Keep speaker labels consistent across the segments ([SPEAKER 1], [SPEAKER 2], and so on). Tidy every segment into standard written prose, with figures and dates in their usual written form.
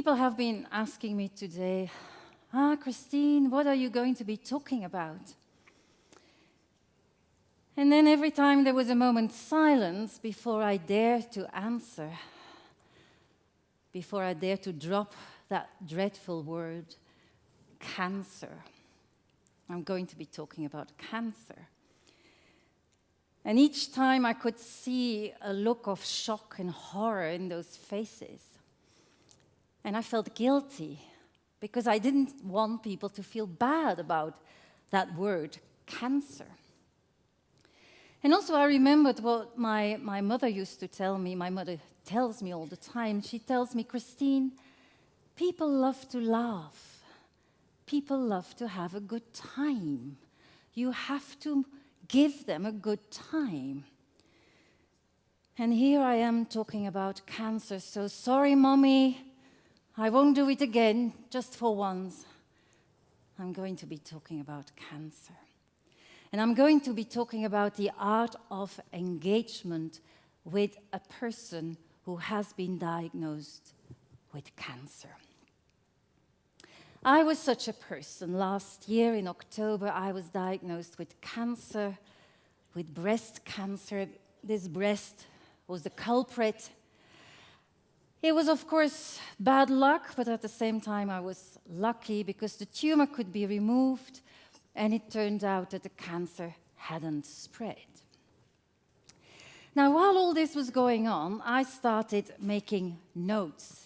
[SPEAKER 1] people have been asking me today, Kristien, what are you going to be talking about? And then every time there was a moment's silence before I dared to answer, before I dared to drop that dreadful word, cancer. I'm going to be talking about cancer. And each time I could see a look of shock and horror in those faces. And I felt guilty because I didn't want people to feel bad about that word, cancer. And also I remembered what my mother used to tell me. My mother tells me all the time. She tells me, Kristien, people love to laugh. People love to have a good time. You have to give them a good time. And here I am talking about cancer. So sorry, Mommy, I won't do it again, just for once. I'm going to be talking about cancer. And I'm going to be talking about the art of engagement with a person who has been diagnosed with cancer. I was such a person. Last year in October, I was diagnosed with cancer, with breast cancer. This breast was the culprit. It was, of course, bad luck, but at the same time, I was lucky because the tumor could be removed, and it turned out that the cancer hadn't spread. Now, while all this was going on, I started making notes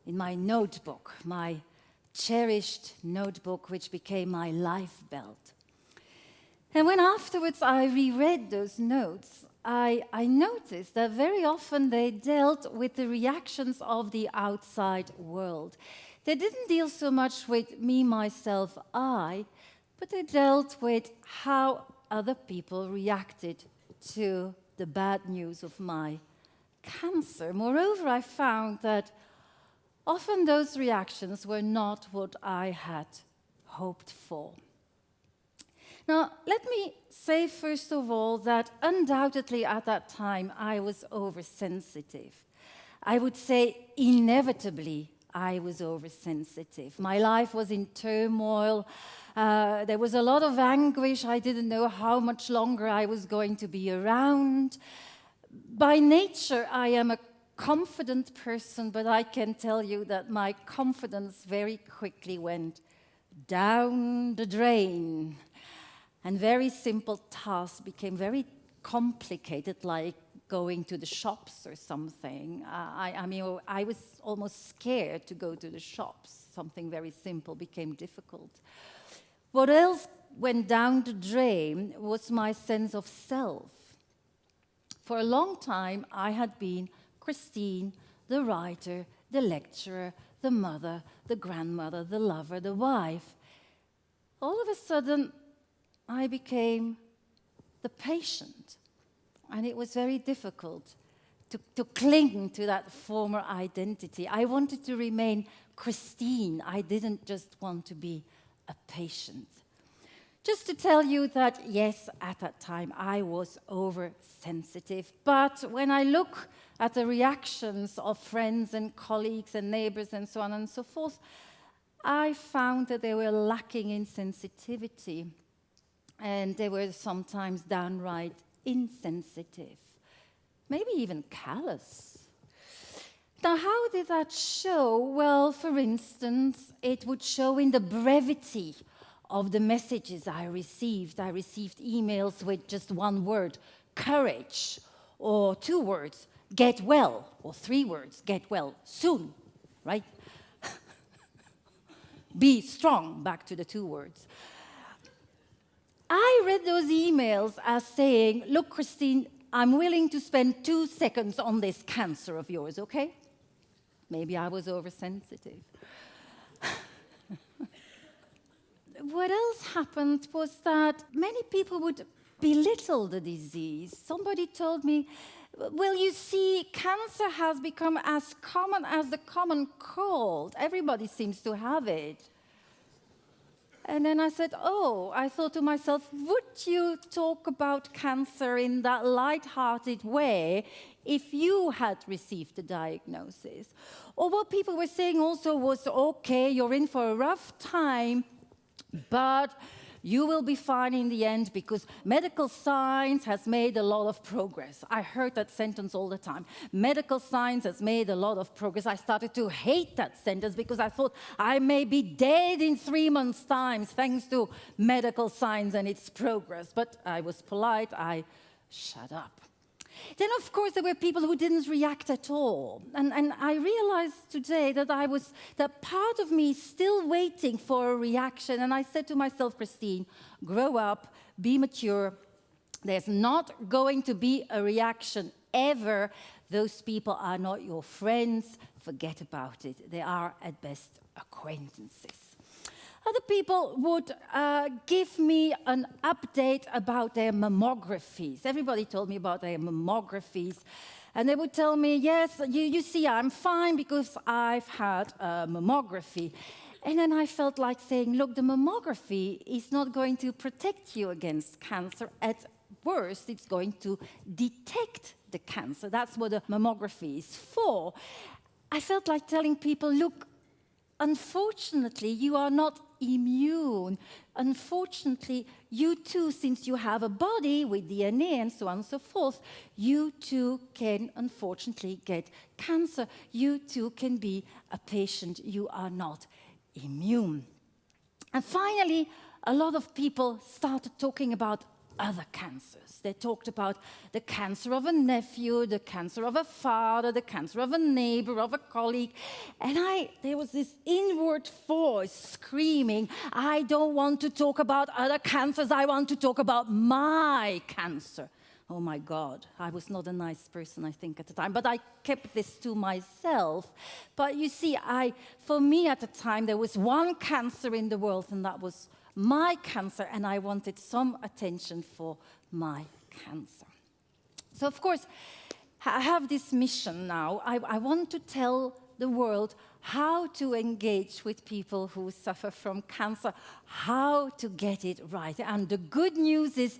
[SPEAKER 1] in my notebook, my cherished notebook, which became my life belt. And when afterwards I reread those notes, I noticed that very often they dealt with the reactions of the outside world. They didn't deal so much with me, myself, I, but they dealt with how other people reacted to the bad news of my cancer. Moreover, I found that often those reactions were not what I had hoped for. Now, let me say first of all that undoubtedly at that time I was oversensitive. I would say inevitably I was oversensitive. My life was in turmoil. There was a lot of anguish. I didn't know how much longer I was going to be around. By nature, I am a confident person, but I can tell you that my confidence very quickly went down the drain. And very simple tasks became very complicated, like going to the shops or something. I mean, I was almost scared to go to the shops. Something very simple became difficult. What else went down the drain was my sense of self. For a long time, I had been Kristien, the writer, the lecturer, the mother, the grandmother, the lover, the wife. All of a sudden, I became the patient. And it was very difficult to cling to that former identity. I wanted to remain Kristien. I didn't just want to be a patient. Just to tell you that, yes, at that time I was oversensitive. But when I look at the reactions of friends and colleagues and neighbors and so on and so forth, I found that they were lacking in sensitivity. And they were sometimes downright insensitive, maybe even callous. Now, how did that show? Well, for instance, it would show in the brevity of the messages I received. I received emails with just one word, courage, or 2 words, get well, or 3 words, get well soon, right? Be strong, back to the 2 words. I read those emails as saying, look, Kristien, I'm willing to spend 2 seconds on this cancer of yours, okay? Maybe I was oversensitive. What else happened was that many people would belittle the disease. Somebody told me, well, you see, cancer has become as common as the common cold. Everybody seems to have it. And then I said, oh, I thought to myself, would you talk about cancer in that light-hearted way if you had received the diagnosis. Or what people were saying also was, okay, you're in for a rough time, but you will be fine in the end because medical science has made a lot of progress. I heard that sentence all the time. Medical science has made a lot of progress. I started to hate that sentence because I thought I may be dead in 3 months' time thanks to medical science and its progress. But I was polite. I shut up. Then, of course, there were people who didn't react at all. And I realized today that part of me is still waiting for a reaction. And I said to myself, Kristien, grow up, be mature. There's not going to be a reaction ever. Those people are not your friends. Forget about it. They are, at best, acquaintances. Other people would give me an update about their mammographies. Everybody told me about their mammographies. And they would tell me, yes, you see, I'm fine because I've had a mammography. And then I felt like saying, look, the mammography is not going to protect you against cancer. At worst, it's going to detect the cancer. That's what a mammography is for. I felt like telling people, look, unfortunately, you are not immune. Unfortunately, you too, since you have a body with DNA and so on and so forth, you too can unfortunately get cancer. You too can be a patient. You are not immune. And finally, a lot of people started talking about other cancers. They talked about the cancer of a nephew, the cancer of a father, the cancer of a neighbor, of a colleague. And there was this inward voice screaming, I don't want to talk about other cancers, I want to talk about my cancer. Oh my God, I was not a nice person, I think, at the time. But I kept this to myself. But you see, for me at the time, there was one cancer in the world, and that was my cancer, and I wanted some attention for my cancer. So, of course, I have this mission now. I want to tell the world how to engage with people who suffer from cancer, how to get it right. And the good news is,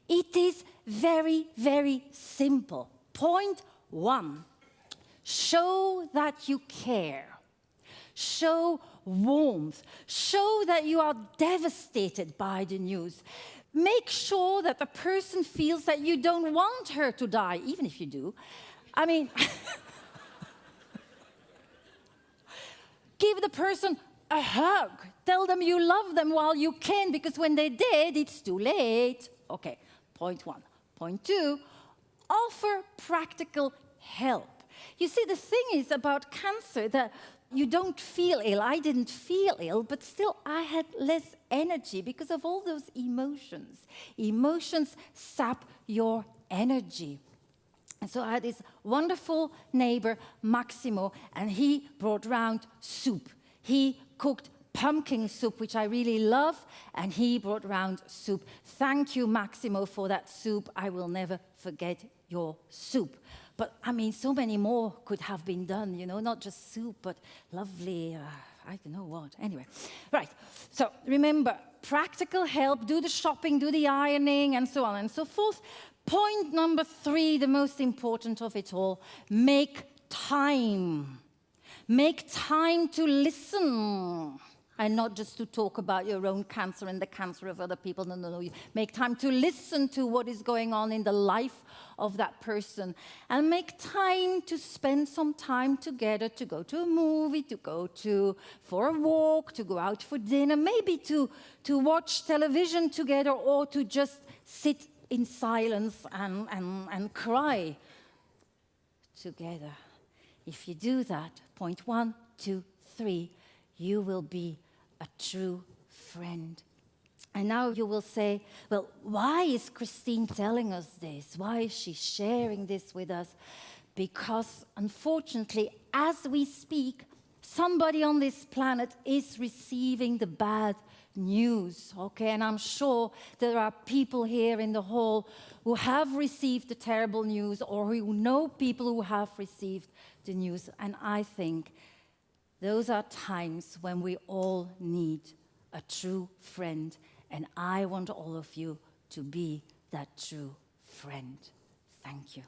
[SPEAKER 1] it is very, very simple. Point 1, show that you care. Show warmth. Show that you are devastated by the news. Make sure that the person feels that you don't want her to die, even if you do. I mean, give the person a hug. Tell them you love them while you can, because when they're dead, it's too late. Okay, point 1. Point 2, offer practical help. You see, the thing is about cancer that you don't feel ill. I didn't feel ill, but still I had less energy because of all those emotions. Emotions sap your energy. And so I had this wonderful neighbor, Maximo, and he brought round soup. He cooked pumpkin soup, which I really love, and he brought round soup. Thank you, Maximo, for that soup. I will never forget your soup. But, I mean, so many more could have been done, you know, not just soup, but lovely, I don't know what. Anyway, right. So, remember, practical help, do the shopping, do the ironing, and so on and so forth. Point number 3, the most important of it all, make time. Make time to listen. And not just to talk about your own cancer and the cancer of other people. No, no, no. Make time to listen to what is going on in the life of that person. And make time to spend some time together, to go to a movie, to go for a walk, to go out for dinner, maybe to watch television together, or to just sit in silence and cry together. If you do that, point 1, 2, 3, you will be a true friend. And now you will say, well, why is Kristien telling us this? Why is she sharing this with us? Because, unfortunately, as we speak, somebody on this planet is receiving the bad news, okay? And I'm sure there are people here in the hall who have received the terrible news, or who know people who have received the news. And I think those are times when we all need a true friend, and I want all of you to be that true friend. Thank you.